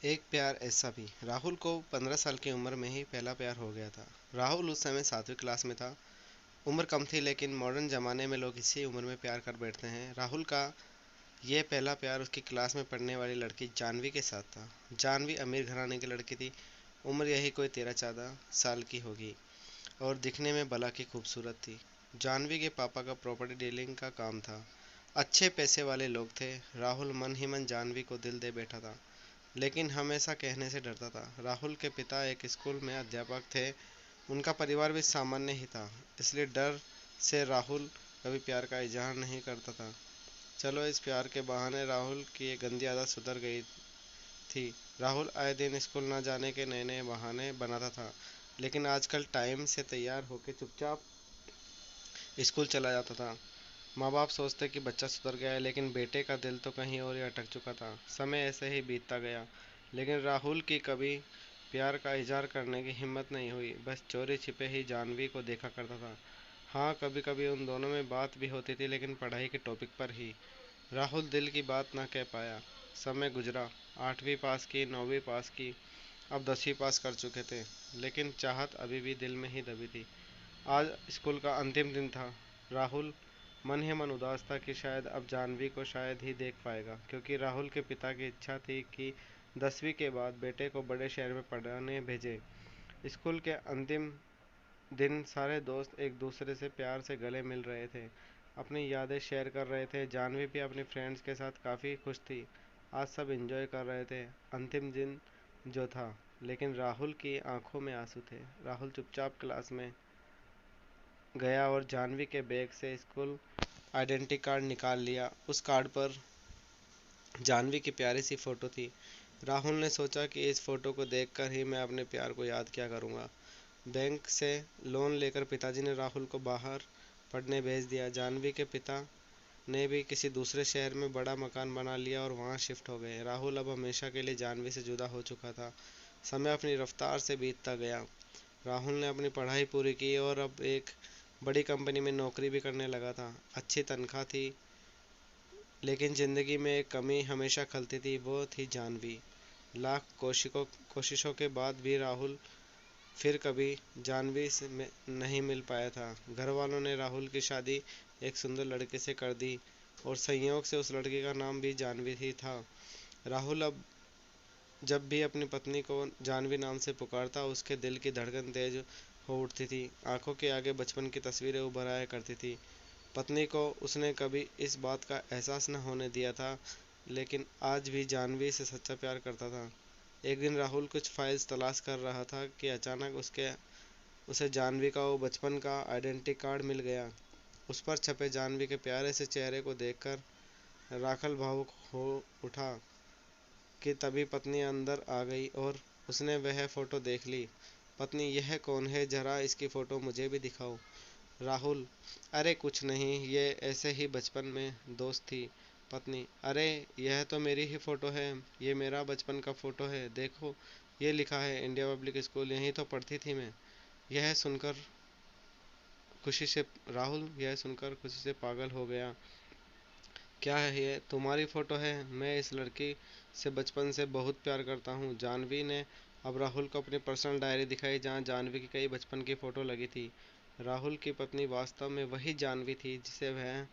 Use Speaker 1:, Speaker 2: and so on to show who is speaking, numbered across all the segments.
Speaker 1: एक प्यार ऐसा भी। राहुल को 15 साल की उम्र में ही पहला प्यार हो गया था। राहुल उस समय 7वीं क्लास में था। उम्र कम थी लेकिन मॉडर्न ज़माने में लोग इसी उम्र में प्यार कर बैठते हैं। राहुल का ये पहला प्यार उसकी क्लास में पढ़ने वाली लड़की जानवी के साथ था। जानवी अमीर घराने की लड़की थी। उम्र यही कोई 13-14 साल की होगी और दिखने में भला की खूबसूरत थी। जानवी के पापा का प्रॉपर्टी डीलिंग का काम था। अच्छे पैसे वाले लोग थे। राहुल मन ही मन जानवी को दिल दे बैठा था, लेकिन हमेशा कहने से डरता था। राहुल के पिता एक स्कूल में अध्यापक थे। उनका परिवार भी सामान्य ही था, इसलिए डर से राहुल कभी प्यार का इजहार नहीं करता था। चलो, इस प्यार के बहाने राहुल की ये गंदी आदत सुधर गई थी। राहुल आए दिन स्कूल न जाने के नए नए बहाने बनाता था, लेकिन आजकल टाइम से तैयार होकर चुपचाप स्कूल चला जाता था। माँ बाप सोचते कि बच्चा सुधर गया है, लेकिन बेटे का दिल तो कहीं और ही अटक चुका था। समय ऐसे ही बीतता गया, लेकिन राहुल की कभी प्यार का इजहार करने की हिम्मत नहीं हुई। बस चोरी छिपे ही जानवी को देखा करता था। हाँ, कभी कभी उन दोनों में बात भी होती थी, लेकिन पढ़ाई के टॉपिक पर ही। राहुल दिल की बात ना कह पाया। समय गुजरा। 8वीं पास की, 9वीं पास की, अब 10वीं पास कर चुके थे, लेकिन चाहत अभी भी दिल में ही दबी थी। आज स्कूल का अंतिम दिन था। राहुल मन ही मन उदास था कि शायद अब जानवी को शायद ही देख पाएगा, क्योंकि राहुल के पिता की इच्छा थी कि 10वीं के बाद बेटे को बड़े शहर में पढ़ाने भेजे। स्कूल के अंतिम दिन सारे दोस्त एक दूसरे से प्यार से गले मिल रहे थे, अपनी यादें शेयर कर रहे थे। जानवी भी अपनी फ्रेंड्स के साथ काफ़ी खुश थी। आज सब एंजॉय कर रहे थे अंतिम दिन जो था, लेकिन राहुल की आंखों में आंसू थे। राहुल चुपचाप क्लास में गया और जानवी के बैग से स्कूल आइडेंटिटी कार्ड निकाल लिया। उस कार्ड पर जानवी की प्यारी सी फ़ोटो थी। राहुल ने सोचा कि इस फ़ोटो को देखकर ही मैं अपने प्यार को याद क्या करूँगा। बैंक से लोन लेकर पिताजी ने राहुल को बाहर पढ़ने भेज दिया। जानवी के पिता ने भी किसी दूसरे शहर में बड़ा मकान बना लिया और वहाँ शिफ्ट हो गए। राहुल अब हमेशा के लिए जानवी से जुदा हो चुका था। समय अपनी रफ्तार से बीतता गया। राहुल ने अपनी पढ़ाई पूरी की और अब एक बड़ी कंपनी में नौकरी भी करने लगा था। अच्छी तनख्वाह थी, लेकिन ज़िंदगी में एक कमी हमेशा खलती थी, वो थी जानवी। लाख कोशिशों के बाद भी राहुल फिर कभी जानवी से नहीं मिल पाया था। घर वालों ने राहुल की शादी एक सुंदर लड़के से कर दी और संयोग से उस लड़के का नाम भी जानवी ही था। राहुल अब जब भी अपनी पत्नी को जानवी नाम से पुकारता, उसके दिल की धड़कन तेज हो उठती थी। आंखों के आगे बचपन की तस्वीरें उभर आया करती थी। पत्नी को उसने कभी इस बात का एहसास न होने दिया था, लेकिन आज भी जानवी से सच्चा प्यार करता था। एक दिन राहुल कुछ फाइल्स तलाश कर रहा था कि अचानक उसे जानवी का वो बचपन का आइडेंटिटी कार्ड मिल गया। उस पर छपे जानवी के प्यारे से चेहरे को देखकर राखल भावुक हो उठा कि तभी पत्नी अंदर आ गई और उसने वह फ़ोटो देख ली। पत्नी, यह कौन है? ज़रा इसकी फ़ोटो मुझे भी दिखाओ। राहुल, अरे कुछ नहीं, ये ऐसे ही बचपन में दोस्त थी। पत्नी, अरे यह तो मेरी ही फ़ोटो है, ये मेरा बचपन का फ़ोटो है। देखो, ये लिखा है इंडिया पब्लिक स्कूल, यहीं तो पढ़ती थी मैं। यह सुनकर खुशी से राहुल यह सुनकर खुशी से पागल हो गया। क्या है ये? तुम्हारी फ़ोटो है? मैं इस लड़की से बचपन से बहुत प्यार करता हूँ। जानवी ने अब राहुल को अपनी पर्सनल डायरी दिखाई, जहाँ जानवी की कई बचपन की फ़ोटो लगी थी। राहुल की पत्नी वास्तव में वही जानवी थी जिसे वह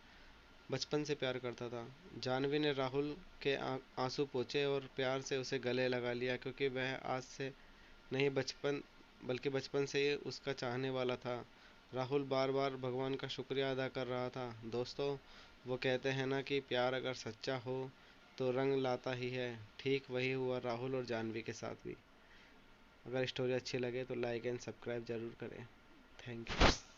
Speaker 1: बचपन से प्यार करता था। जानवी ने राहुल के आंसू पोंछे और प्यार से उसे गले लगा लिया, क्योंकि वह आज से नहीं बल्कि बचपन से ही उसका चाहने वाला था। राहुल बार बार भगवान का शुक्रिया अदा कर रहा था। दोस्तों, वो कहते हैं ना कि प्यार अगर सच्चा हो तो रंग लाता ही है। ठीक वही हुआ राहुल और जानवी के साथ भी। अगर स्टोरी अच्छी लगे तो लाइक एंड सब्सक्राइब ज़रूर करें। Thank you.